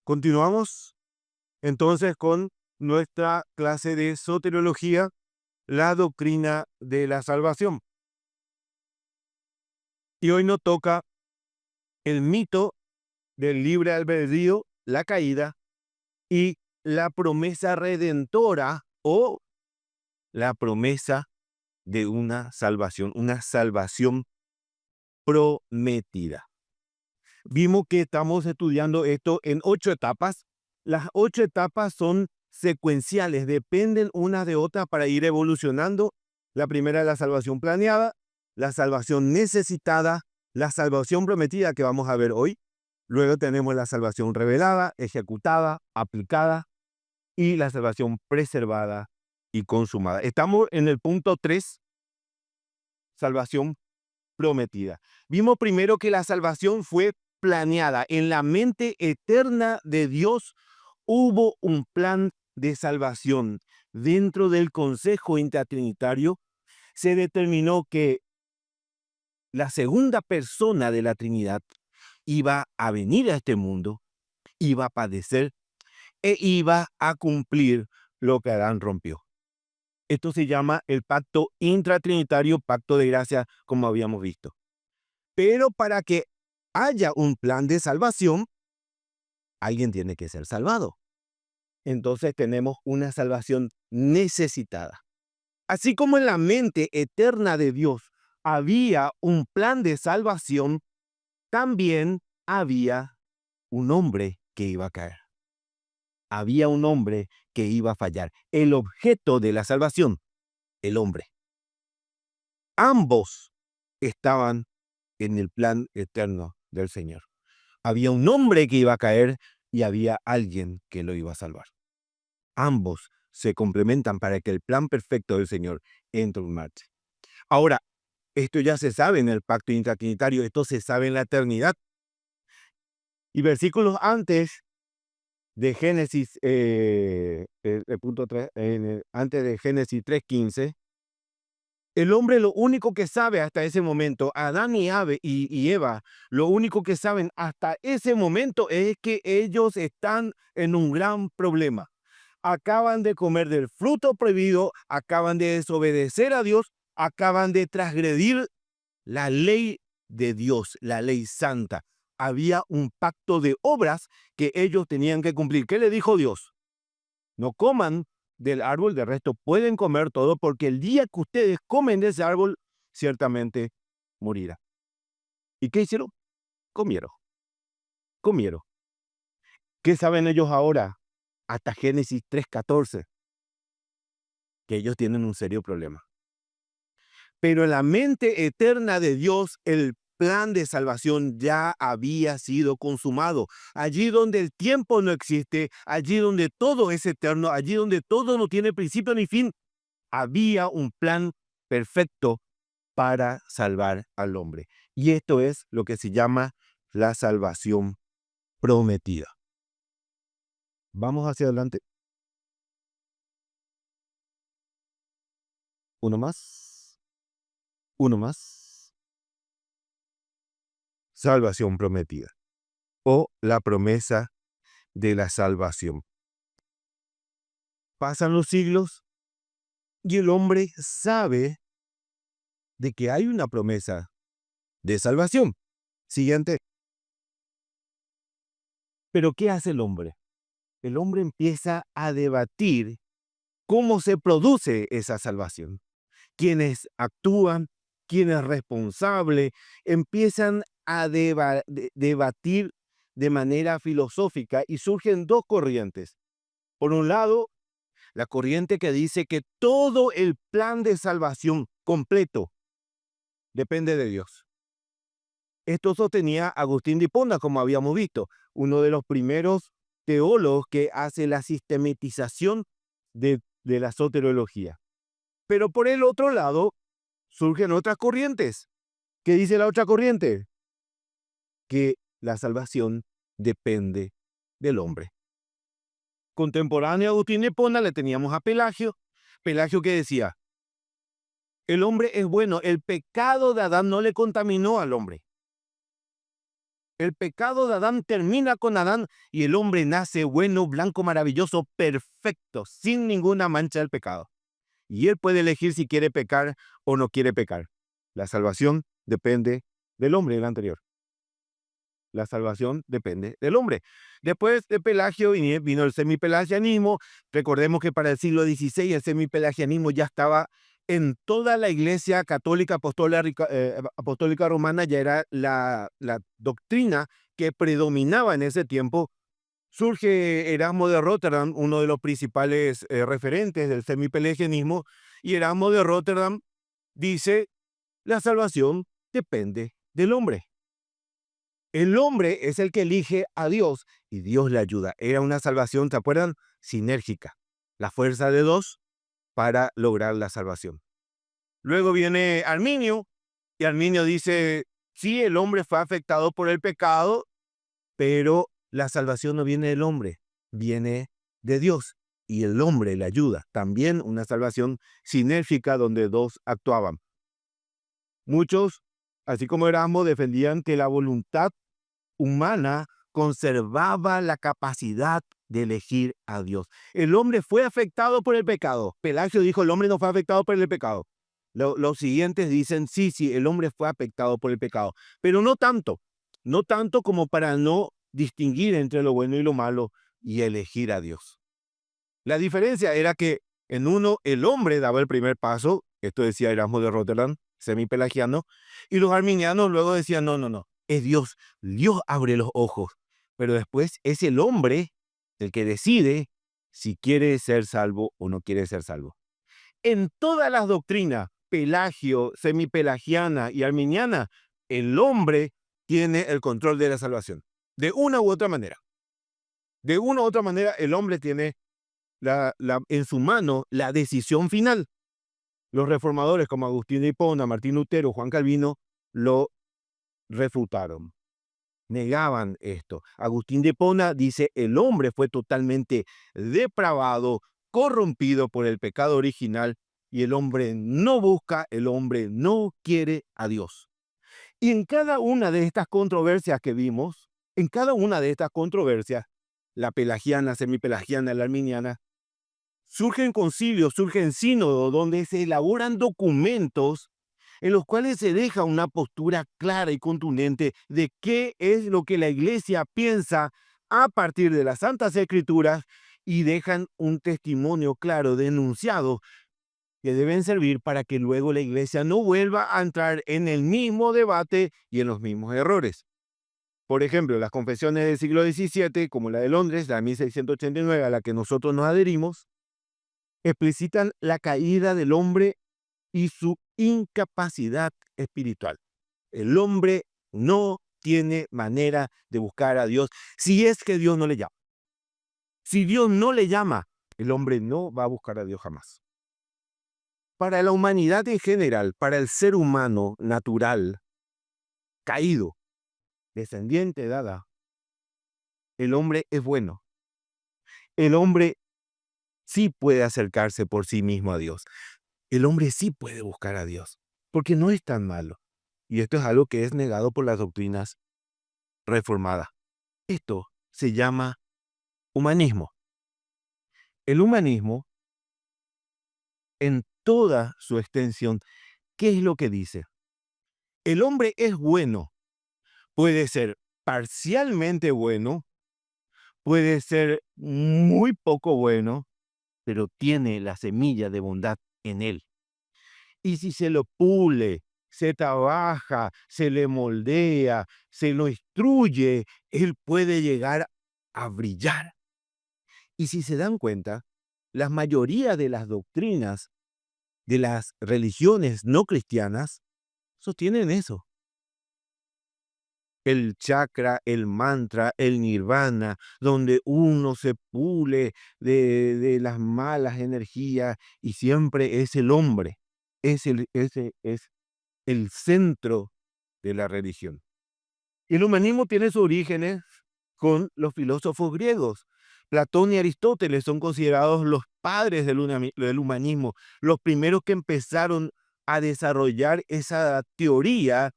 Continuamos entonces con nuestra clase de soteriología, la doctrina de la salvación. Y hoy nos toca el mito del libre albedrío, la caída y la promesa redentora o la promesa de una salvación prometida. Vimos que estamos estudiando esto en 8 etapas. Las 8 etapas son secuenciales, dependen una de otra para ir evolucionando. La primera es la salvación planeada, la salvación necesitada, la salvación prometida que vamos a ver hoy. Luego tenemos la salvación revelada, ejecutada, aplicada y la salvación preservada y consumada. Estamos en el punto 3, salvación prometida. Vimos primero que la salvación fue planeada. En la mente eterna de Dios hubo un plan de salvación. Dentro del Consejo Intratrinitario se determinó que la segunda persona de la Trinidad iba a venir a este mundo, iba a padecer e iba a cumplir lo que Adán rompió. Esto se llama el pacto intratrinitario, pacto de gracia, como habíamos visto. Pero para que haya un plan de salvación, alguien tiene que ser salvado. Entonces tenemos una salvación necesitada. Así como en la mente eterna de Dios había un plan de salvación, también había un hombre que iba a caer. Había un hombre que iba a fallar. El objeto de la salvación, el hombre. Ambos estaban en el plan eterno del Señor. Había un hombre que iba a caer y había alguien que lo iba a salvar. Ambos se complementan para que el plan perfecto del Señor entre en marcha. Ahora, esto ya se sabe en el pacto intratrinitario, esto se sabe en la eternidad. Y versículos antes de Génesis, el punto 3, antes de Génesis 3:15, el hombre lo único que sabe hasta ese momento, Adán y Eva, lo único que saben hasta ese momento es que ellos están en un gran problema. Acaban de comer del fruto prohibido, acaban de desobedecer a Dios, acaban de transgredir la ley de Dios, la ley santa. Había un pacto de obras que ellos tenían que cumplir. ¿Qué le dijo Dios? No coman del árbol, de resto pueden comer todo, porque el día que ustedes comen de ese árbol, ciertamente morirá. ¿Y qué hicieron? Comieron. Comieron. ¿Qué saben ellos ahora? Hasta Génesis 3:14, que ellos tienen un serio problema. Pero en la mente eterna de Dios, el plan de salvación ya había sido consumado. Allí donde el tiempo no existe, allí donde todo es eterno, allí donde todo no tiene principio ni fin, había un plan perfecto para salvar al hombre. Y esto es lo que se llama la salvación prometida. Vamos hacia adelante. Uno más. Uno más. Salvación prometida. O la promesa de la salvación. Pasan los siglos y el hombre sabe de que hay una promesa de salvación. Siguiente. Pero ¿qué hace el hombre? El hombre empieza a debatir cómo se produce esa salvación. Quienes actúan, quién es responsable, empiezan a debatir de manera filosófica y surgen dos corrientes. Por un lado, la corriente que dice que todo el plan de salvación completo depende de Dios. Esto sostenía Agustín de Hipona, como habíamos visto, uno de los primeros teólogos que hace la sistematización de la soteriología. Pero por el otro lado, surgen otras corrientes. ¿Qué dice la otra corriente? Que la salvación depende del hombre. Contemporáneo a Agustín de Hipona le teníamos a Pelagio. Pelagio que decía, el hombre es bueno, el pecado de Adán no le contaminó al hombre. El pecado de Adán termina con Adán y el hombre nace bueno, blanco, maravilloso, perfecto, sin ninguna mancha del pecado. Y él puede elegir si quiere pecar o no quiere pecar. La salvación depende del hombre, el anterior. La salvación depende del hombre. Después de Pelagio vino el semipelagianismo. Recordemos que para el siglo XVI el semipelagianismo ya estaba en toda la Iglesia Católica Apostólica Romana, ya era la doctrina que predominaba en ese tiempo. Surge Erasmo de Rotterdam, uno de los principales referentes del semipelagianismo, y Erasmo de Rotterdam dice, la salvación depende del hombre. El hombre es el que elige a Dios y Dios le ayuda. Era una salvación, ¿te acuerdan? Sinérgica. La fuerza de dos para lograr la salvación. Luego viene Arminio y Arminio dice, sí, el hombre fue afectado por el pecado, pero la salvación no viene del hombre, viene de Dios y el hombre le ayuda. También una salvación sinérgica donde dos actuaban. Muchos, así como Erasmo, defendían que la voluntad humana conservaba la capacidad de elegir a Dios. El hombre fue afectado por el pecado. Pelagio dijo, el hombre no fue afectado por el pecado. Los siguientes dicen, sí, el hombre fue afectado por el pecado, pero no tanto como para no distinguir entre lo bueno y lo malo y elegir a Dios. La diferencia era que en uno el hombre daba el primer paso, esto decía Erasmo de Rotterdam, semipelagiano, y los arminianos luego decían, no, es Dios abre los ojos, pero después es el hombre el que decide si quiere ser salvo o no quiere ser salvo. En todas las doctrinas, Pelagio, semipelagiana y arminiana, el hombre tiene el control de la salvación, de una u otra manera. De una u otra manera, el hombre tiene en su mano la decisión final. Los reformadores como Agustín de Hipona, Martín Lutero, Juan Calvino lo refutaron, negaban esto. Agustín de Hipona dice, el hombre fue totalmente depravado, corrompido por el pecado original y el hombre no busca, el hombre no quiere a Dios. Y en cada una de estas controversias que vimos, en cada una de estas controversias, la pelagiana, semipelagiana, la arminiana, surgen concilios, surgen sínodos donde se elaboran documentos en los cuales se deja una postura clara y contundente de qué es lo que la Iglesia piensa a partir de las Santas Escrituras y dejan un testimonio claro, denunciado, que deben servir para que luego la Iglesia no vuelva a entrar en el mismo debate y en los mismos errores. Por ejemplo, las confesiones del siglo XVII, como la de Londres, la de 1689, a la que nosotros nos adherimos, explicitan la caída del hombre y su incapacidad espiritual. El hombre no tiene manera de buscar a Dios si es que Dios no le llama. Si Dios no le llama, el hombre no va a buscar a Dios jamás. Para la humanidad en general, para el ser humano natural, caído, descendiente de Adán, el hombre es bueno. El hombre sí puede acercarse por sí mismo a Dios. El hombre sí puede buscar a Dios, porque no es tan malo. Y esto es algo que es negado por las doctrinas reformadas. Esto se llama humanismo. El humanismo, en toda su extensión, ¿qué es lo que dice? El hombre es bueno. Puede ser parcialmente bueno, puede ser muy poco bueno, pero tiene la semilla de bondad en él. Y si se lo pule, se trabaja, se le moldea, se lo instruye, él puede llegar a brillar. Y si se dan cuenta, la mayoría de las doctrinas de las religiones no cristianas sostienen eso. El chakra, el mantra, el nirvana, donde uno se pule de las malas energías y siempre es el hombre. Ese es el centro de la religión. Y el humanismo tiene sus orígenes con los filósofos griegos. Platón y Aristóteles son considerados los padres del humanismo, los primeros que empezaron a desarrollar esa teoría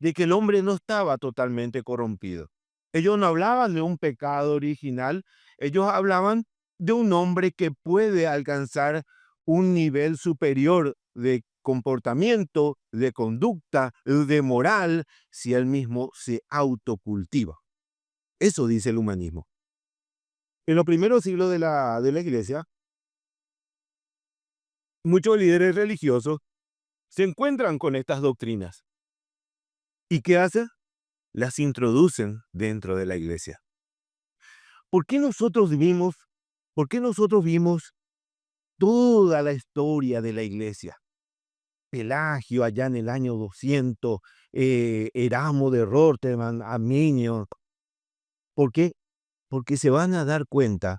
de que el hombre no estaba totalmente corrompido. Ellos no hablaban de un pecado original, ellos hablaban de un hombre que puede alcanzar un nivel superior de comportamiento, de conducta, de moral, si él mismo se autocultiva. Eso dice el humanismo. En los primeros siglos de la iglesia, muchos líderes religiosos se encuentran con estas doctrinas. ¿Y qué hacen? Las introducen dentro de la iglesia. ¿Por qué nosotros vimos toda la historia de la iglesia? Pelagio allá en el año 200, Erasmo de Rotterdam, Arminio. ¿Por qué? Porque se van a dar cuenta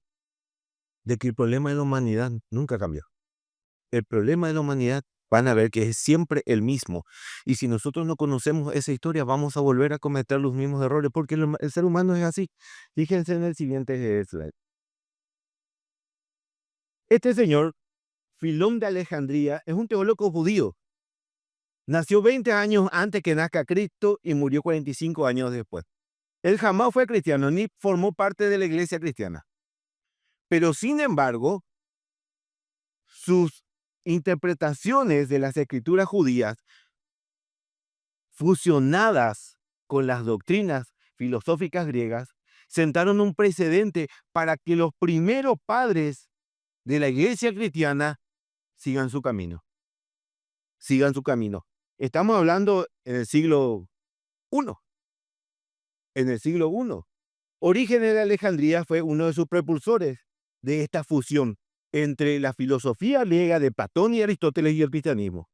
de que el problema de la humanidad nunca cambió. El problema de la humanidad van a ver que es siempre el mismo. Y si nosotros no conocemos esa historia, vamos a volver a cometer los mismos errores, porque el ser humano es así. Fíjense en el siguiente slide. Este señor, Filón de Alejandría, es un teólogo judío. Nació 20 años antes que nazca Cristo y murió 45 años después. Él jamás fue cristiano ni formó parte de la iglesia cristiana. Pero sin embargo, sus interpretaciones de las escrituras judías, fusionadas con las doctrinas filosóficas griegas, sentaron un precedente para que los primeros padres de la iglesia cristiana sigan su camino. Sigan su camino. Estamos hablando en el siglo I. En el siglo I. Orígenes de Alejandría fue uno de sus propulsores de esta fusión entre la filosofía griega de Platón y Aristóteles y el cristianismo.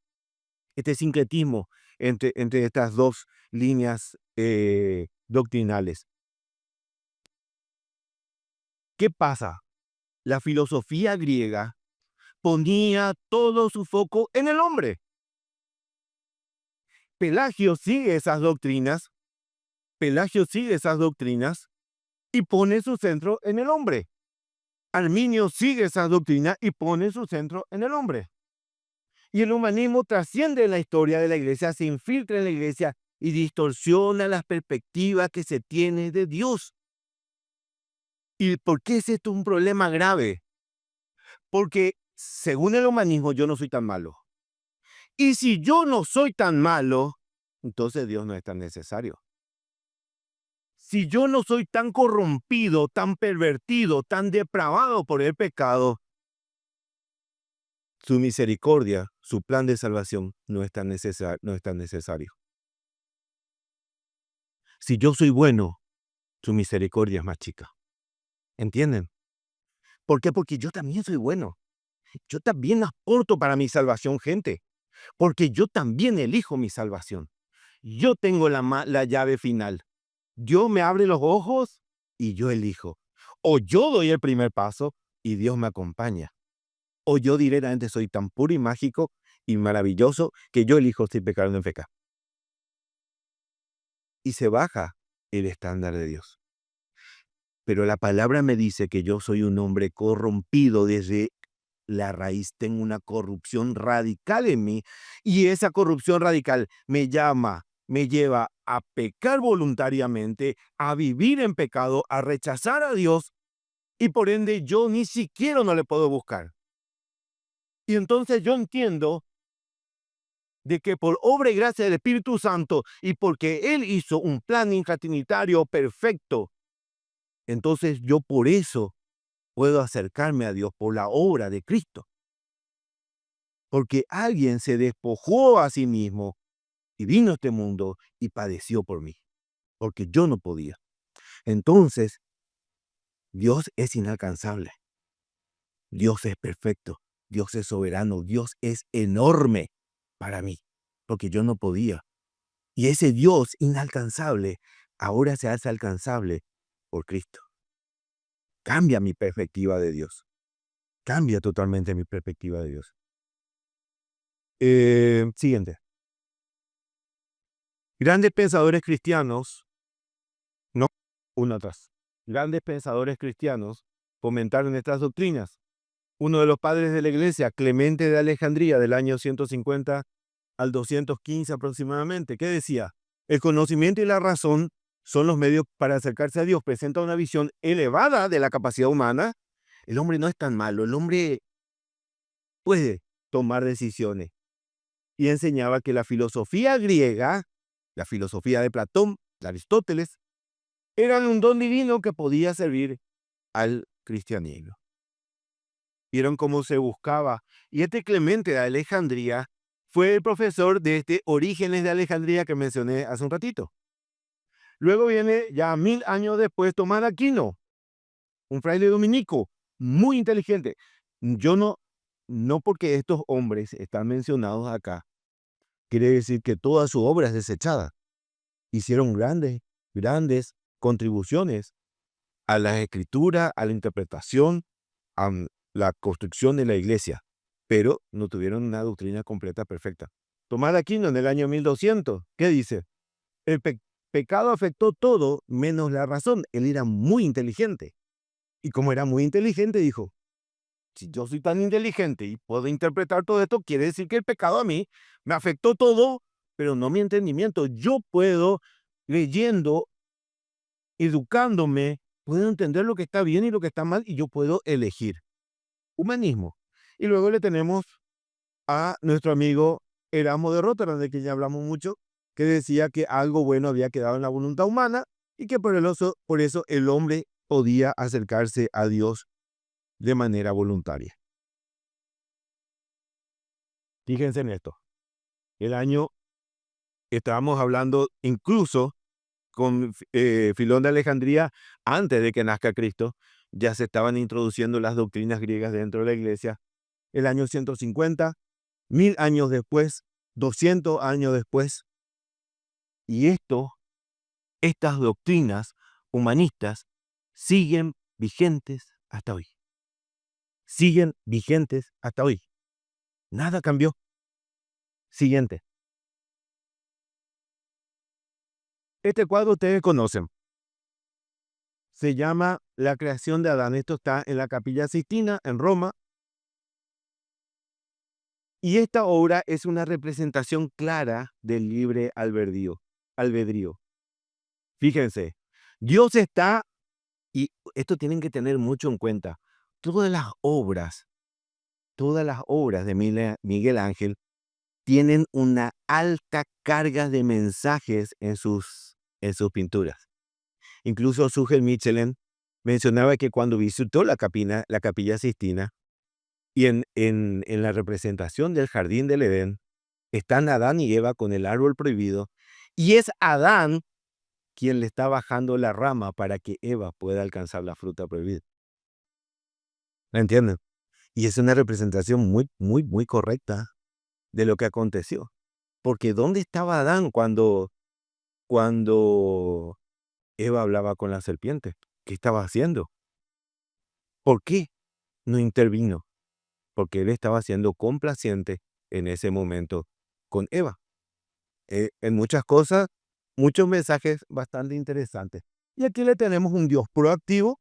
Este sincretismo entre estas dos líneas doctrinales. ¿Qué pasa? La filosofía griega ponía todo su foco en el hombre. Pelagio sigue esas doctrinas y pone su centro en el hombre. Arminio sigue esa doctrina y pone su centro en el hombre. Y el humanismo trasciende la historia de la iglesia, se infiltra en la iglesia y distorsiona las perspectivas que se tiene de Dios. ¿Y por qué es esto un problema grave? Porque según el humanismo yo no soy tan malo. Y si yo no soy tan malo, entonces Dios no es tan necesario. Si yo no soy tan corrompido, tan pervertido, tan depravado por el pecado, su misericordia, su plan de salvación no es tan necesario. Si yo soy bueno, su misericordia es más chica. ¿Entienden? ¿Por qué? Porque yo también soy bueno. Yo también aporto para mi salvación, gente. Porque yo también elijo mi salvación. Yo tengo la llave final. Dios me abre los ojos y yo elijo. O yo doy el primer paso y Dios me acompaña. O yo directamente soy tan puro y mágico y maravilloso que yo elijo sin pecar en pecado. Y se baja el estándar de Dios. Pero la palabra me dice que yo soy un hombre corrompido desde la raíz, tengo una corrupción radical en mí y esa corrupción radical me lleva a pecar voluntariamente, a vivir en pecado, a rechazar a Dios y por ende yo ni siquiera no le puedo buscar. Y entonces yo entiendo de que por obra y gracia del Espíritu Santo y porque Él hizo un plan intratrinitario perfecto, entonces yo por eso puedo acercarme a Dios por la obra de Cristo. Porque alguien se despojó a sí mismo y vino a este mundo y padeció por mí, porque yo no podía. Entonces, Dios es inalcanzable. Dios es perfecto. Dios es soberano. Dios es enorme para mí, porque yo no podía. Y ese Dios inalcanzable ahora se hace alcanzable por Cristo. Cambia mi perspectiva de Dios. Cambia totalmente mi perspectiva de Dios. Siguiente. Grandes pensadores cristianos, no, uno atrás. Grandes pensadores cristianos fomentaron estas doctrinas. Uno de los padres de la iglesia, Clemente de Alejandría, del año 150 al 215 aproximadamente, ¿qué decía? El conocimiento y la razón son los medios para acercarse a Dios. Presenta una visión elevada de la capacidad humana. El hombre no es tan malo, el hombre puede tomar decisiones. Y enseñaba que la filosofía griega, la filosofía de Platón, de Aristóteles, eran un don divino que podía servir al cristianismo. Vieron cómo se buscaba. Y este Clemente de Alejandría fue el profesor de este Orígenes de Alejandría que mencioné hace un ratito. Luego viene ya 1000 años después Tomás de Aquino, un fraile dominico, muy inteligente. Yo no porque estos hombres están mencionados acá, quiere decir que toda su obra es desechada. Hicieron grandes contribuciones a la escritura, a la interpretación, a la construcción de la iglesia, pero no tuvieron una doctrina completa perfecta. Tomás de Aquino en el año 1200, ¿qué dice? El pecado afectó todo menos la razón. Él era muy inteligente. Y como era muy inteligente, dijo, si yo soy tan inteligente y puedo interpretar todo esto, quiere decir que el pecado a mí me afectó todo, pero no mi entendimiento. Yo puedo, leyendo, educándome, puedo entender lo que está bien y lo que está mal y yo puedo elegir. Humanismo. Y luego le tenemos a nuestro amigo Erasmo de Róterdam, de quien ya hablamos mucho, que decía que algo bueno había quedado en la voluntad humana y que por eso el hombre podía acercarse a Dios de manera voluntaria. Fíjense en esto. El año, estábamos hablando incluso con Filón de Alejandría, antes de que nazca Cristo, ya se estaban introduciendo las doctrinas griegas dentro de la iglesia. El año 150, 1000 años después, 200 años después. Y estas doctrinas humanistas siguen vigentes hasta hoy. Siguen vigentes hasta hoy. Nada cambió. Siguiente. Este cuadro ustedes conocen. Se llama La creación de Adán. Esto está en la Capilla Sixtina, en Roma. Y esta obra es una representación clara del libre albedrío. Fíjense, Dios está, y esto tienen que tener mucho en cuenta, todas las obras de Miguel Ángel tienen una alta carga de mensajes en sus pinturas. Incluso Sugel Michelin mencionaba que cuando visitó la Capilla Sixtina, y en la representación del jardín del Edén, están Adán y Eva con el árbol prohibido, y es Adán quien le está bajando la rama para que Eva pueda alcanzar la fruta prohibida. ¿Me entienden? Y es una representación muy, muy, muy correcta de lo que aconteció. Porque ¿dónde estaba Adán cuando Eva hablaba con la serpiente? ¿Qué estaba haciendo? ¿Por qué no intervino? Porque él estaba siendo complaciente en ese momento con Eva. En muchas cosas, muchos mensajes bastante interesantes. Y aquí le tenemos un Dios proactivo.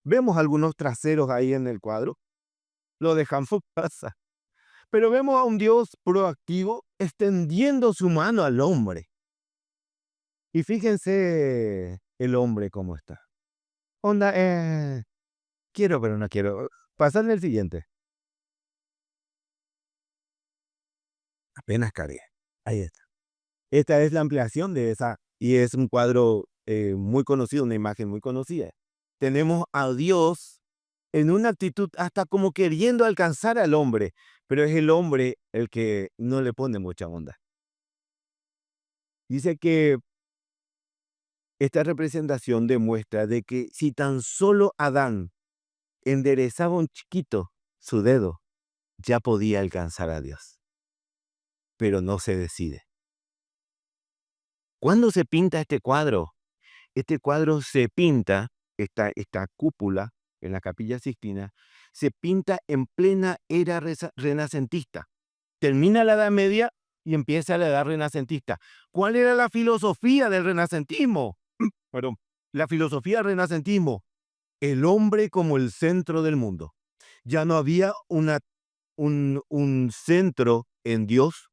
Vemos algunos traseros ahí en el cuadro. Lo dejamos pasar. Pero vemos a un Dios proactivo extendiendo su mano al hombre. Y fíjense el hombre cómo está. Onda, quiero pero no quiero. Pasarle el siguiente. Apenas cargué. Ahí está. Esta es la ampliación de esa, y es un cuadro muy conocido, una imagen muy conocida. Tenemos a Dios en una actitud hasta como queriendo alcanzar al hombre, pero es el hombre el que no le pone mucha onda. Dice que esta representación demuestra de que si tan solo Adán enderezaba un chiquito su dedo, ya podía alcanzar a Dios. Pero no se decide. ¿Cuándo se pinta este cuadro? Este cuadro se pinta, esta cúpula en la Capilla Sixtina, se pinta en plena era renacentista. Termina la Edad Media y empieza la Edad Renacentista. ¿Cuál era la filosofía del renacentismo? Perdón, la filosofía del renacentismo, el hombre como el centro del mundo. Ya no había un centro en Dios,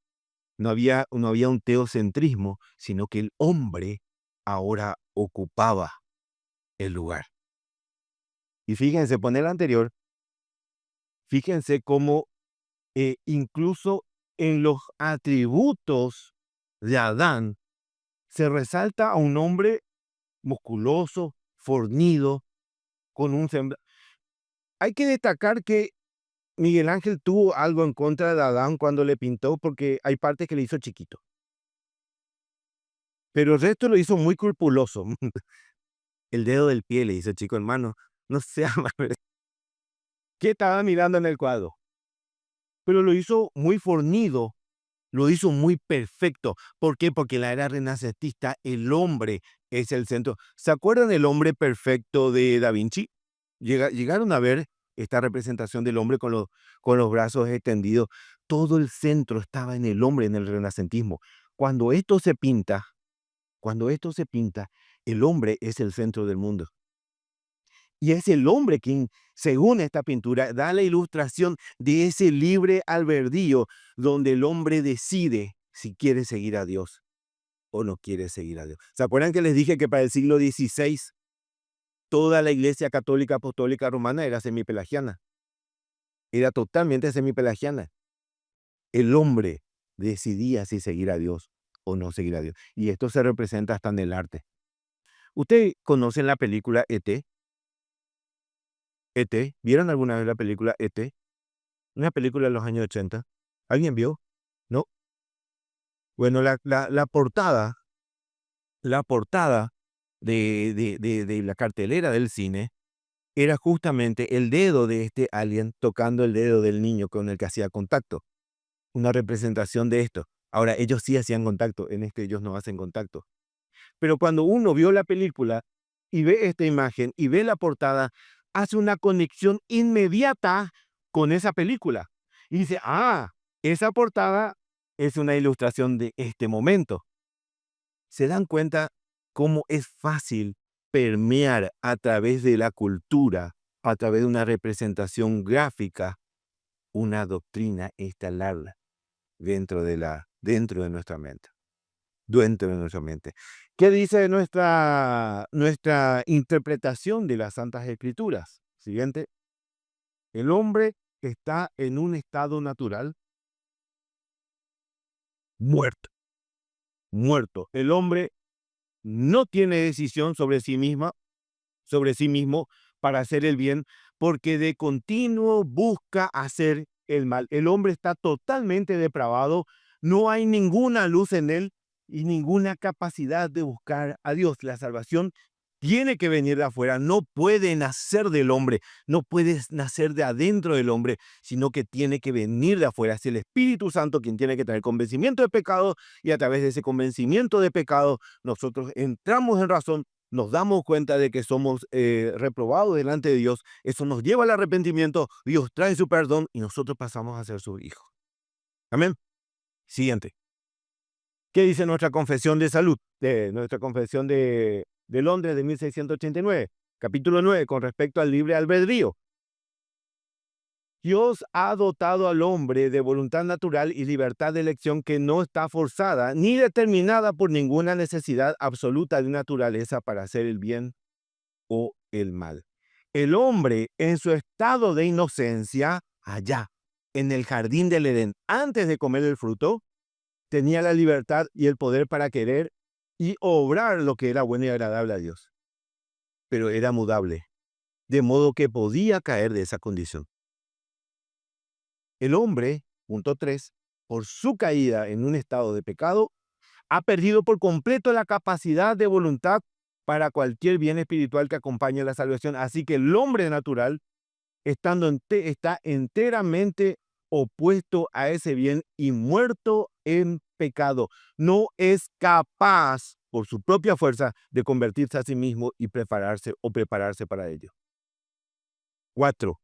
No había un teocentrismo, sino que el hombre ahora ocupaba el lugar. Y fíjense, poner el anterior, fíjense cómo incluso en los atributos de Adán se resalta a un hombre musculoso, fornido, con un semblante. Hay que destacar que Miguel Ángel tuvo algo en contra de Adán cuando le pintó, porque hay partes que le hizo chiquito. Pero el resto lo hizo muy corpuloso. El dedo del pie le hizo chico, hermano. No sea mal. ¿Qué estaba mirando en el cuadro? Pero lo hizo muy fornido, lo hizo muy perfecto. ¿Por qué? Porque en la era renacentista el hombre es el centro. ¿Se acuerdan del hombre perfecto de Da Vinci? Llegaron a ver esta representación del hombre con los brazos extendidos. Todo el centro estaba en el hombre en el renacentismo. Cuando esto se pinta, el hombre es el centro del mundo. Y es el hombre quien, según esta pintura, da la ilustración de ese libre albedrío donde el hombre decide si quiere seguir a Dios o no quiere seguir a Dios. ¿Se acuerdan que les dije que para el siglo XVI toda la Iglesia Católica Apostólica Romana era semipelagiana? Era totalmente semipelagiana. El hombre decidía si seguir a Dios o no seguir a Dios. Y esto se representa hasta en el arte. ¿Ustedes conocen la película E.T.? ¿E.T.? ¿Vieron alguna vez la película E.T.? Una película de los años 80. ¿Alguien vio? ¿No? Bueno, la portada de la cartelera del cine era justamente el dedo de este alien tocando el dedo del niño con el que hacía contacto. Una representación de esto. Ahora, ellos sí hacían contacto, en este ellos no hacen contacto. Pero cuando uno vio la película y ve esta imagen y ve la portada, hace una conexión inmediata con esa película. Y dice, esa portada es una ilustración de este momento. ¿Se dan cuenta cómo es fácil permear a través de la cultura, a través de una representación gráfica, una doctrina, instalarla dentro de nuestra mente? Dentro de nuestra mente. ¿Qué dice nuestra interpretación de las Santas Escrituras? Siguiente. El hombre está en un estado natural muerto. Muerto. El hombre no tiene decisión sobre sí mismo para hacer el bien, porque de continuo busca hacer el mal. El hombre está totalmente depravado, no hay ninguna luz en él y ninguna capacidad de buscar a Dios. La salvación tiene que venir de afuera, no puede nacer del hombre, no puede nacer de adentro del hombre, sino que tiene que venir de afuera. Es el Espíritu Santo quien tiene que traer convencimiento de pecado, y a través de ese convencimiento de pecado nosotros entramos en razón, nos damos cuenta de que somos reprobados delante de Dios. Eso nos lleva al arrepentimiento, Dios trae su perdón y nosotros pasamos a ser sus hijos. Amén. Siguiente. ¿Qué dice nuestra confesión de salud? Nuestra confesión de Londres de 1689, capítulo 9, con respecto al libre albedrío. Dios ha dotado al hombre de voluntad natural y libertad de elección que no está forzada ni determinada por ninguna necesidad absoluta de naturaleza para hacer el bien o el mal. El hombre, en su estado de inocencia, allá, en el jardín del Edén, antes de comer el fruto, tenía la libertad y el poder para querer y obrar lo que era bueno y agradable a Dios. Pero era mudable, de modo que podía caer de esa condición. El hombre, punto 3, por su caída en un estado de pecado, ha perdido por completo la capacidad de voluntad para cualquier bien espiritual que acompañe la salvación. Así que el hombre natural, está enteramente opuesto a ese bien y muerto en pecado. No es capaz, por su propia fuerza, de convertirse a sí mismo y prepararse para ello. 4.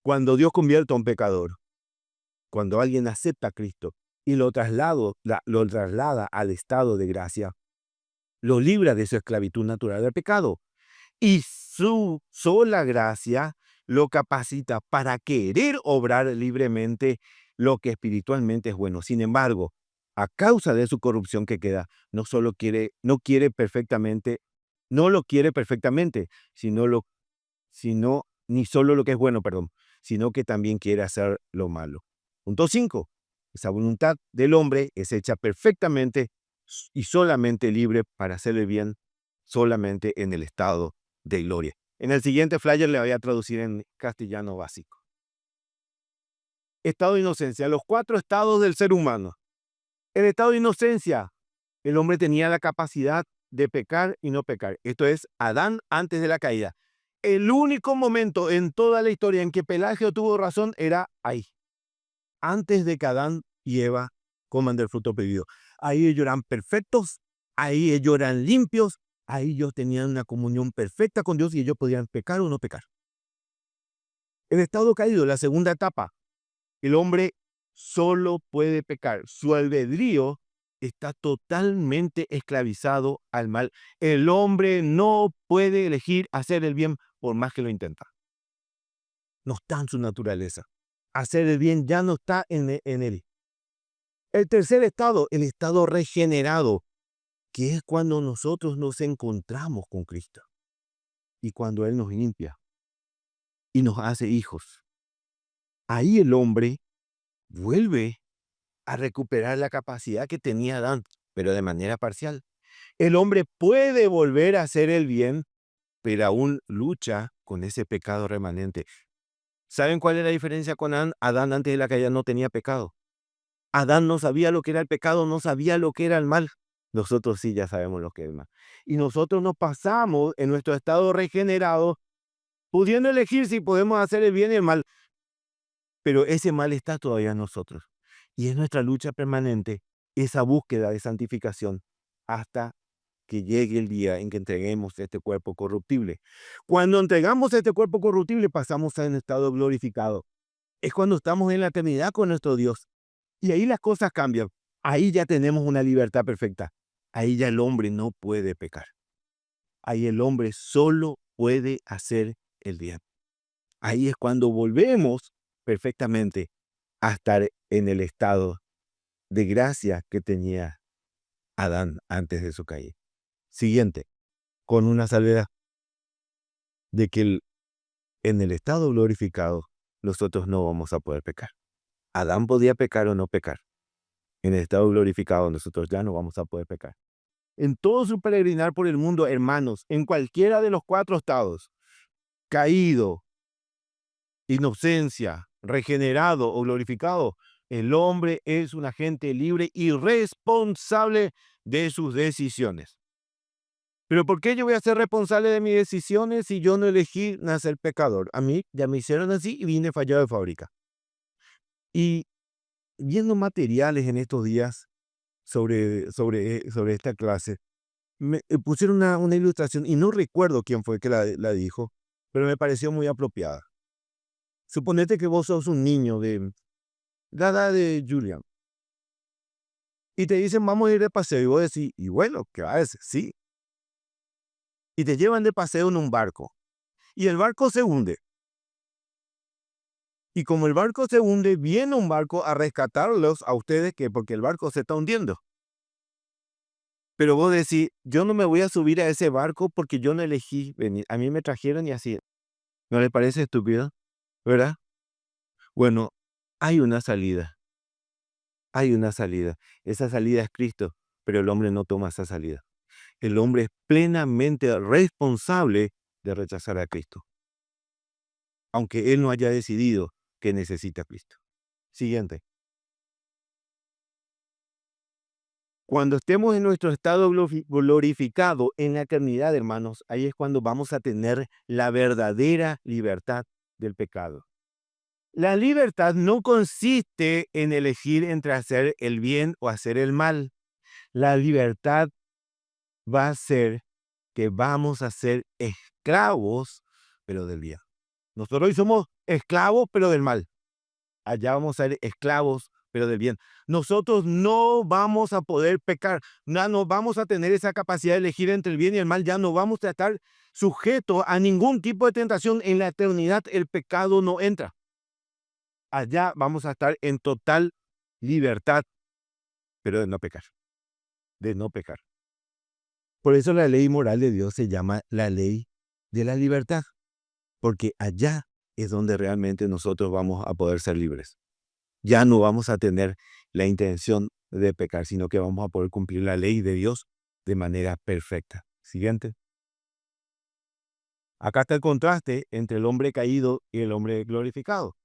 Cuando Dios convierte a un pecador, cuando alguien acepta a Cristo y lo traslada al estado de gracia, lo libra de su esclavitud natural del pecado. Y su sola gracia lo capacita para querer obrar libremente lo que espiritualmente es bueno. Sin embargo, a causa de su corrupción que queda, no lo quiere perfectamente, ni solo lo que es bueno, perdón, sino que también quiere hacer lo malo. Punto 5. Esa voluntad del hombre es hecha perfectamente y solamente libre para hacer el bien solamente en el estado de gloria. En el siguiente flyer le voy a traducir en castellano básico. Estado de inocencia, los 4 estados del ser humano. El estado de inocencia, el hombre tenía la capacidad de pecar y no pecar. Esto es Adán antes de la caída. El único momento en toda la historia en que Pelagio tuvo razón era ahí, antes de que Adán y Eva coman del fruto prohibido. Ahí ellos eran perfectos, ahí ellos eran limpios, ahí ellos tenían una comunión perfecta con Dios y ellos podían pecar o no pecar. El estado caído, la segunda etapa, el hombre solo puede pecar. Su albedrío está totalmente esclavizado al mal. El hombre no puede elegir hacer el bien por más que lo intenta. No está en su naturaleza. Hacer el bien ya no está en él. El tercer estado, el estado regenerado, que es cuando nosotros nos encontramos con Cristo y cuando Él nos limpia y nos hace hijos. Ahí el hombre vuelve a recuperar la capacidad que tenía Adán, pero de manera parcial. El hombre puede volver a hacer el bien, pero aún lucha con ese pecado remanente. ¿Saben cuál es la diferencia con Adán? Adán antes de la caída no tenía pecado. Adán no sabía lo que era el pecado, no sabía lo que era el mal. Nosotros sí ya sabemos lo que es el mal. Y nosotros nos pasamos en nuestro estado regenerado, pudiendo elegir si podemos hacer el bien y el mal. Pero ese mal está todavía en nosotros. Y es nuestra lucha permanente, esa búsqueda de santificación, hasta que llegue el día en que entreguemos este cuerpo corruptible. Cuando entregamos este cuerpo corruptible, pasamos a un estado glorificado. Es cuando estamos en la eternidad con nuestro Dios. Y ahí las cosas cambian. Ahí ya tenemos una libertad perfecta. Ahí ya el hombre no puede pecar. Ahí el hombre solo puede hacer el bien. Ahí es cuando volvemos perfectamente a estar en el estado de gracia que tenía Adán antes de su caída. Siguiente, con una salvedad de que en el estado glorificado nosotros no vamos a poder pecar. Adán podía pecar o no pecar. En el estado glorificado nosotros ya no vamos a poder pecar. En todo su peregrinar por el mundo, hermanos, en cualquiera de los 4 estados, caído, inocencia, regenerado o glorificado, el hombre es un agente libre y responsable de sus decisiones. Pero ¿por qué yo voy a ser responsable de mis decisiones si yo no elegí nacer pecador? A mí ya me hicieron así y vine fallado de fábrica. Y viendo materiales en estos días sobre esta clase, me pusieron una ilustración y no recuerdo quién fue que la dijo, pero me pareció muy apropiada. Suponete que vos sos un niño de la edad de Julian y te dicen vamos a ir de paseo y vos decís, y bueno, ¿qué va a decir? Sí. Y te llevan de paseo en un barco y el barco se hunde. Y como el barco se hunde, viene un barco a rescatarlos a ustedes porque el barco se está hundiendo. Pero vos decís, yo no me voy a subir a ese barco porque yo no elegí venir. A mí me trajeron y así. ¿No le parece estúpido? ¿Verdad? Bueno, hay una salida. Hay una salida. Esa salida es Cristo, pero el hombre no toma esa salida. El hombre es plenamente responsable de rechazar a Cristo, aunque él no haya decidido que necesita a Cristo. Siguiente. Cuando estemos en nuestro estado glorificado en la eternidad, hermanos, ahí es cuando vamos a tener la verdadera libertad del pecado. La libertad no consiste en elegir entre hacer el bien o hacer el mal. La libertad va a ser que vamos a ser esclavos, pero del bien. Nosotros hoy somos esclavos, pero del mal. Allá vamos a ser esclavos, pero del bien. Nosotros no vamos a poder pecar, no vamos a tener esa capacidad de elegir entre el bien y el mal, ya no vamos a estar sujetos a ningún tipo de tentación. En la eternidad el pecado no entra. Allá vamos a estar en total libertad pero de no pecar, de no pecar. Por eso la ley moral de Dios se llama la ley de la libertad, porque allá es donde realmente nosotros vamos a poder ser libres. Ya no vamos a tener la intención de pecar, sino que vamos a poder cumplir la ley de Dios de manera perfecta. Siguiente. Acá está el contraste entre el hombre caído y el hombre glorificado.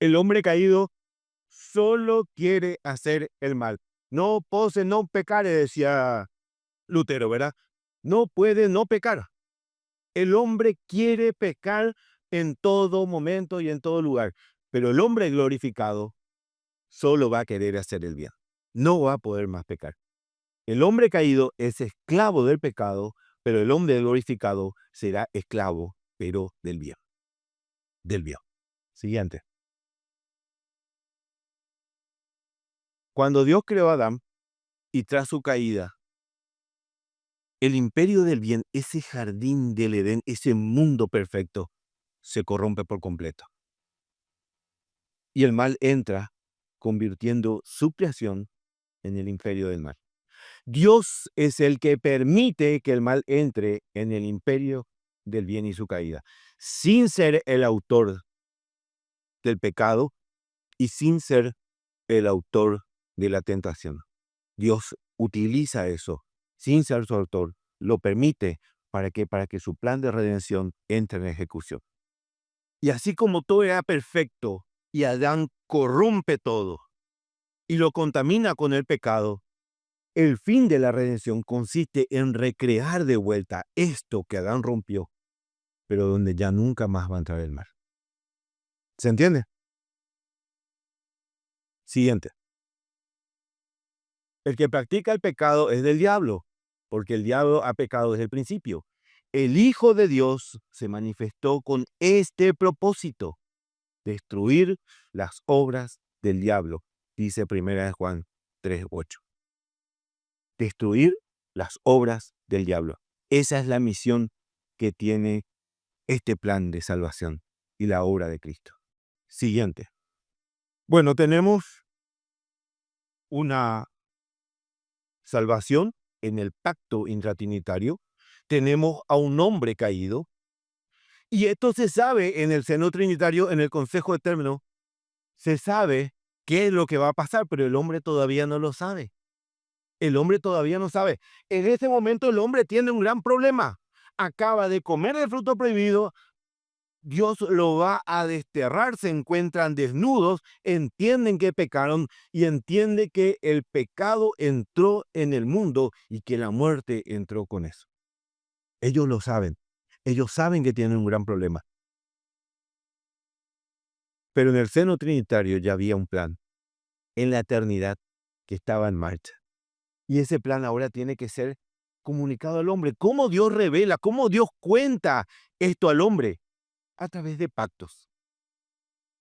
El hombre caído solo quiere hacer el mal. No pose, no pecare, decía Lutero, ¿verdad? No puede no pecar. El hombre quiere pecar en todo momento y en todo lugar, pero el hombre glorificado solo va a querer hacer el bien. No va a poder más pecar. El hombre caído es esclavo del pecado, pero el hombre glorificado será esclavo, pero del bien. Del bien. Siguiente. Cuando Dios creó a Adán y tras su caída, el imperio del bien, ese jardín del Edén, ese mundo perfecto, se corrompe por completo. Y el mal entra, convirtiendo su creación en el imperio del mal. Dios es el que permite que el mal entre en el imperio del bien y su caída, sin ser el autor del pecado y sin ser el autor de la tentación. Dios utiliza eso, sin ser su autor, lo permite para que su plan de redención entre en ejecución. Y así como todo era perfecto y Adán corrompe todo y lo contamina con el pecado, el fin de la redención consiste en recrear de vuelta esto que Adán rompió, pero donde ya nunca más va a entrar el mal. ¿Se entiende? Siguiente. El que practica el pecado es del diablo, porque el diablo ha pecado desde el principio. El Hijo de Dios se manifestó con este propósito: destruir las obras del diablo, dice 1 Juan 3:8. Destruir las obras del diablo. Esa es la misión que tiene este plan de salvación y la obra de Cristo. Siguiente. Bueno, tenemos una salvación en el pacto intratrinitario. Tenemos a un hombre caído. Y esto se sabe en el seno trinitario, en el Consejo Eterno. Se sabe qué es lo que va a pasar, pero el hombre todavía no lo sabe. El hombre todavía no sabe. En este momento el hombre tiene un gran problema. Acaba de comer el fruto prohibido. Dios lo va a desterrar, se encuentran desnudos, entienden que pecaron y entiende que el pecado entró en el mundo y que la muerte entró con eso. Ellos lo saben. Ellos saben que tienen un gran problema. Pero en el seno trinitario ya había un plan en la eternidad que estaba en marcha. Y ese plan ahora tiene que ser comunicado al hombre. ¿Cómo Dios revela? ¿Cómo Dios cuenta esto al hombre? A través de pactos,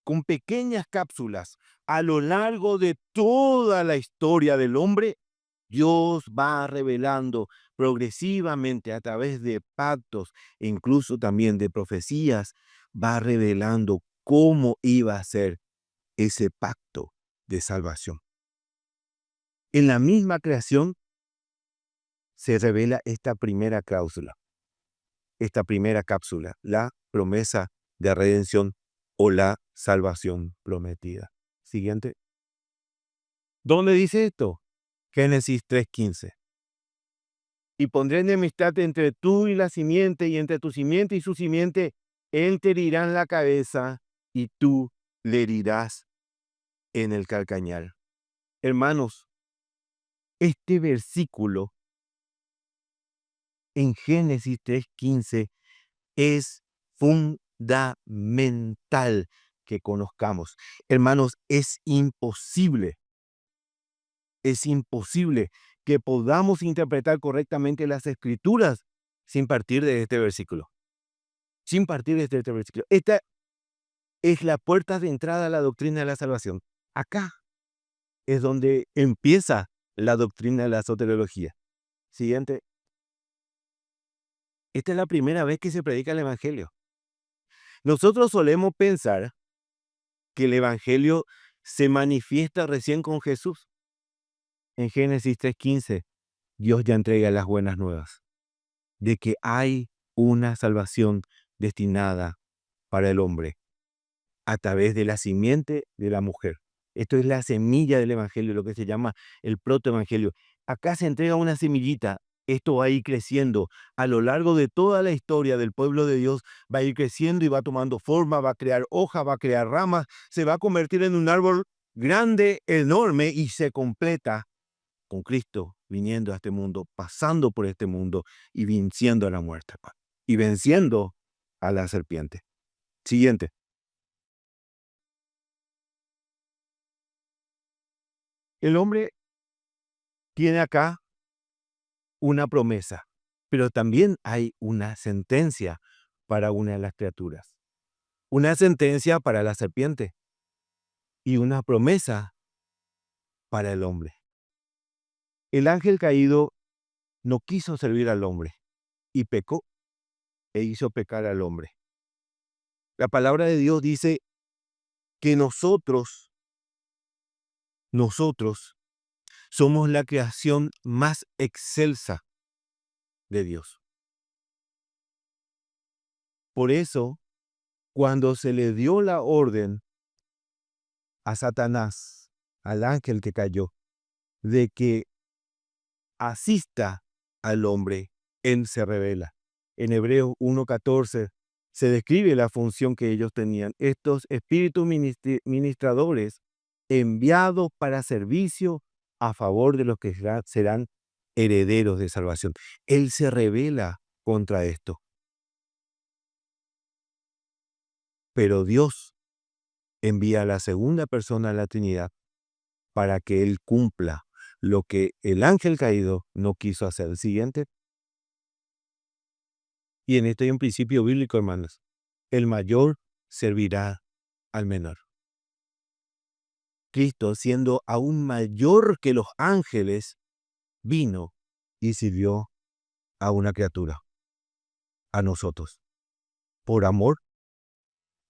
con pequeñas cápsulas. A lo largo de toda la historia del hombre, Dios va revelando progresivamente a través de pactos e incluso también de profecías, va revelando cómo iba a ser ese pacto de salvación. En la misma creación se revela esta primera cláusula, esta primera cápsula, la promesa de redención o la salvación prometida. Siguiente. ¿Dónde dice esto? Génesis 3:15. Y pondré enemistad entre tú y la simiente, y entre tu simiente y su simiente. Él te herirá en la cabeza y tú le herirás en el calcañar. Hermanos, este versículo en Génesis 3:15 es fundamental que conozcamos. Hermanos, es imposible que podamos interpretar correctamente las Escrituras sin partir de este versículo. Sin partir de este versículo. Esta es la puerta de entrada a la doctrina de la salvación. Acá es donde empieza la doctrina de la soteriología. Siguiente. Esta es la primera vez que se predica el Evangelio. Nosotros solemos pensar que el Evangelio se manifiesta recién con Jesús. En Génesis 3:15, Dios ya entrega las buenas nuevas de que hay una salvación destinada para el hombre a través de la simiente de la mujer. Esto es la semilla del evangelio, lo que se llama el protoevangelio. Acá se entrega una semillita. Esto va a ir creciendo a lo largo de toda la historia del pueblo de Dios, va a ir creciendo y va tomando forma, va a crear hojas, va a crear ramas, se va a convertir en un árbol grande, enorme, y se completa con Cristo viniendo a este mundo, pasando por este mundo y venciendo a la muerte y venciendo a la serpiente. Siguiente. El hombre tiene acá una promesa, pero también hay una sentencia para una de las criaturas. Una sentencia para la serpiente y una promesa para el hombre. El ángel caído no quiso servir al hombre y pecó e hizo pecar al hombre. La palabra de Dios dice que nosotros somos la creación más excelsa de Dios. Por eso, cuando se le dio la orden a Satanás, al ángel que cayó, de que asista al hombre, él se revela. En Hebreos 1:14 se describe la función que ellos tenían. Estos espíritus ministradores enviados para servicio a favor de los que serán herederos de salvación. Él se revela contra esto. Pero Dios envía a la segunda persona de la Trinidad para que Él cumpla lo que el ángel caído no quiso hacer. El siguiente. Y en esto hay un principio bíblico, hermanos. El mayor servirá al menor. Cristo, siendo aún mayor que los ángeles, vino y sirvió a una criatura, a nosotros, por amor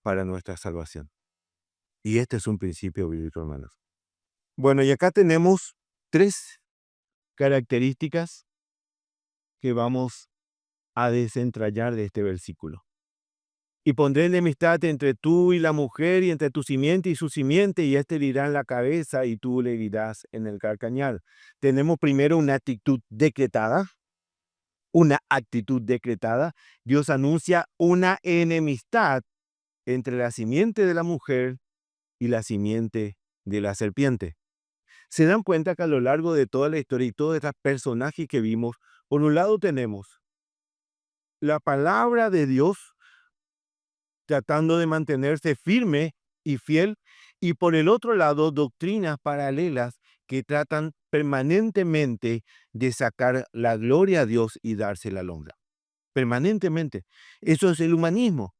para nuestra salvación. Y este es un principio bíblico, hermanos. Bueno, y acá tenemos 3 características que vamos a desentrañar de este versículo. Y pondré enemistad entre tú y la mujer, y entre tu simiente y su simiente, y éste le herirá en la cabeza, y tú le herirás en el calcañar. Tenemos primero una actitud decretada. Dios anuncia una enemistad entre la simiente de la mujer y la simiente de la serpiente. Se dan cuenta que a lo largo de toda la historia y todos estos personajes que vimos, por un lado tenemos la palabra de Dios tratando de mantenerse firme y fiel, y por el otro lado, doctrinas paralelas que tratan permanentemente de sacar la gloria a Dios y dársela al hombre. Permanentemente. Eso es el humanismo.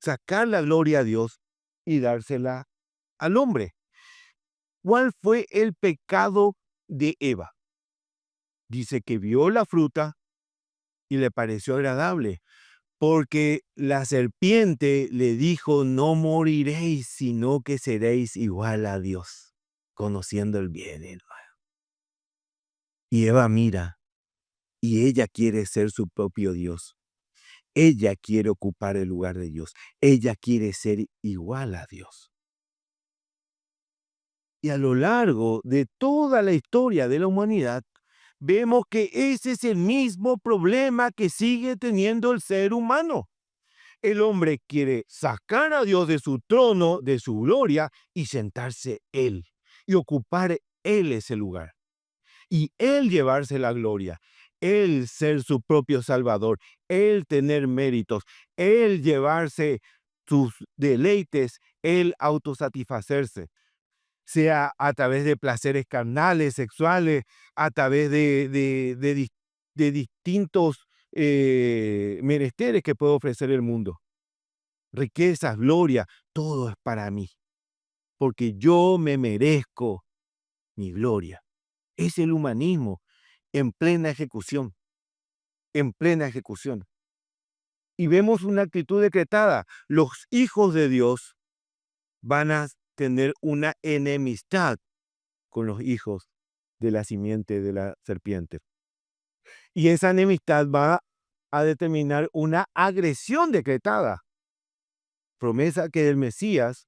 Sacar la gloria a Dios y dársela al hombre. ¿Cuál fue el pecado de Eva? Dice que vio la fruta y le pareció agradable, porque la serpiente le dijo: no moriréis, sino que seréis igual a Dios, conociendo el bien y el mal. Y Eva mira, y ella quiere ser su propio Dios. Ella quiere ocupar el lugar de Dios. Ella quiere ser igual a Dios. Y a lo largo de toda la historia de la humanidad, vemos que ese es el mismo problema que sigue teniendo el ser humano. El hombre quiere sacar a Dios de su trono, de su gloria, y sentarse él, y ocupar él ese lugar. Y él llevarse la gloria, él ser su propio salvador, él tener méritos, él llevarse sus deleites, él autosatisfacerse, sea a través de placeres carnales, sexuales, a través de distintos menesteres que puede ofrecer el mundo. Riquezas, gloria, todo es para mí, porque yo me merezco mi gloria. Es el humanismo en plena ejecución, en plena ejecución. Y vemos una actitud decretada. Los hijos de Dios van a tener una enemistad con los hijos de la simiente de la serpiente. Y esa enemistad va a determinar una agresión decretada. Promesa que el Mesías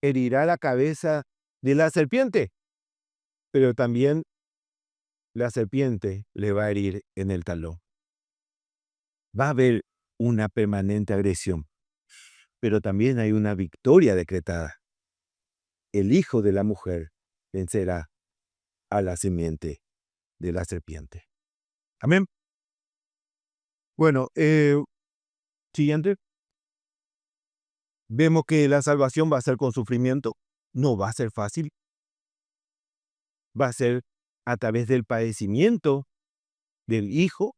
herirá la cabeza de la serpiente, pero también la serpiente le va a herir en el talón. Va a haber una permanente agresión, pero también hay una victoria decretada. El hijo de la mujer vencerá a la simiente de la serpiente. Amén. Bueno, siguiente. Vemos que la salvación va a ser con sufrimiento. No va a ser fácil. Va a ser a través del padecimiento del Hijo.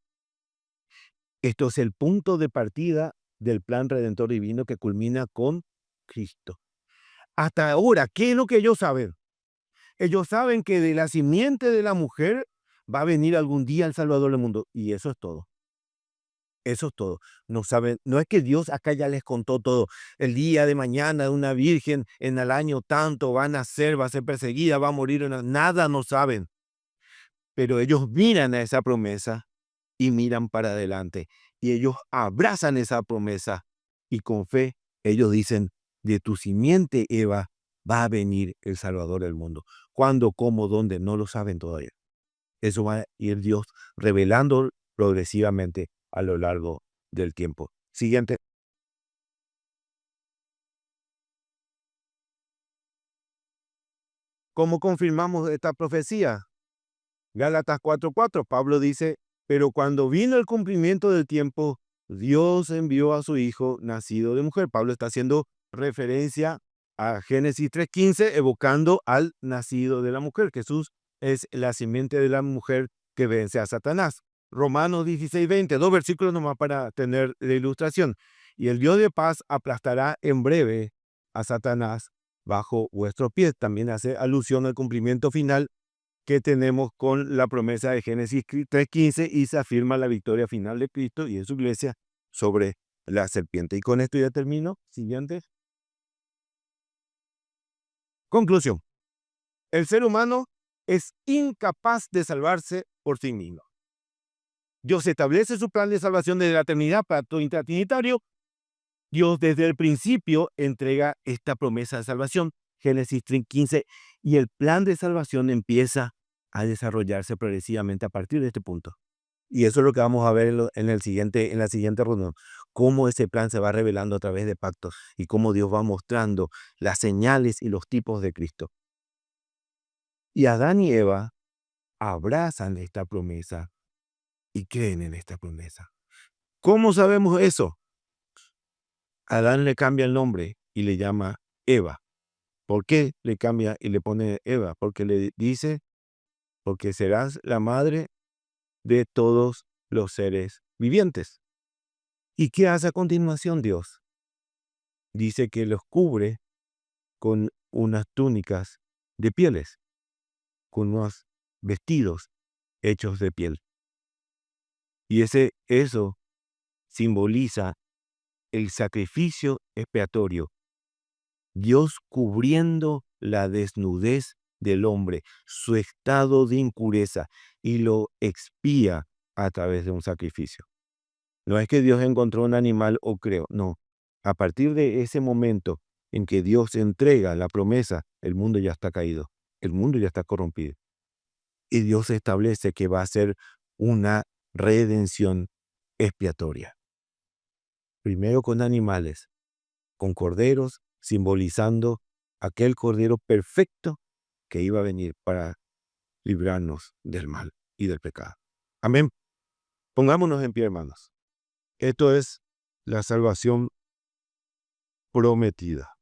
Esto es el punto de partida del plan redentor divino que culmina con Cristo. Hasta ahora, ¿qué es lo que ellos saben? Ellos saben que de la simiente de la mujer va a venir algún día el Salvador del mundo. Y eso es todo. Eso es todo. No saben, no es que Dios acá ya les contó todo. El día de mañana una virgen en el año tanto va a nacer, va a ser perseguida, va a morir. Nada no saben. Pero ellos miran a esa promesa y miran para adelante. Y ellos abrazan esa promesa. Y con fe, ellos dicen, de tu simiente, Eva, va a venir el Salvador del mundo. ¿Cuándo, cómo, dónde? No lo saben todavía. Eso va a ir Dios revelando progresivamente a lo largo del tiempo. Siguiente. ¿Cómo confirmamos esta profecía? Gálatas 4:4, Pablo dice, pero cuando vino el cumplimiento del tiempo, Dios envió a su Hijo nacido de mujer. Pablo está haciendo referencia a Génesis 3:15, evocando al nacido de la mujer. Jesús es la simiente de la mujer que vence a Satanás. Romanos 16:20, 2 versículos nomás para tener la ilustración. Y el Dios de paz aplastará en breve a Satanás bajo vuestros pies. También hace alusión al cumplimiento final que tenemos con la promesa de Génesis 3:15 y se afirma la victoria final de Cristo y de su iglesia sobre la serpiente. Y con esto ya termino. Siguiente. Conclusión. El ser humano es incapaz de salvarse por sí mismo. Dios establece su plan de salvación desde la eternidad para todo intratrinitario. Dios desde el principio entrega esta promesa de salvación, Génesis 3:15, y el plan de salvación empieza a desarrollarse progresivamente a partir de este punto. Y eso es lo que vamos a ver en la siguiente reunión, cómo ese plan se va revelando a través de pactos y cómo Dios va mostrando las señales y los tipos de Cristo. Y Adán y Eva abrazan esta promesa y creen en esta promesa. ¿Cómo sabemos eso? Adán le cambia el nombre y le llama Eva. ¿Por qué le cambia y le pone Eva? Porque le dice, porque serás la madre de todos los seres vivientes. ¿Y qué hace a continuación Dios? Dice que los cubre con unas túnicas de pieles, con unos vestidos hechos de piel. Y eso simboliza el sacrificio expiatorio. Dios cubriendo la desnudez del hombre, su estado de impureza, y lo expía a través de un sacrificio. No es que Dios encontró un animal o creó, no. A partir de ese momento en que Dios entrega la promesa, el mundo ya está caído, el mundo ya está corrompido. Y Dios establece que va a ser una redención expiatoria. Primero con animales, con corderos, simbolizando aquel cordero perfecto que iba a venir para librarnos del mal y del pecado. Amén. Pongámonos en pie, hermanos. Esto es la salvación prometida.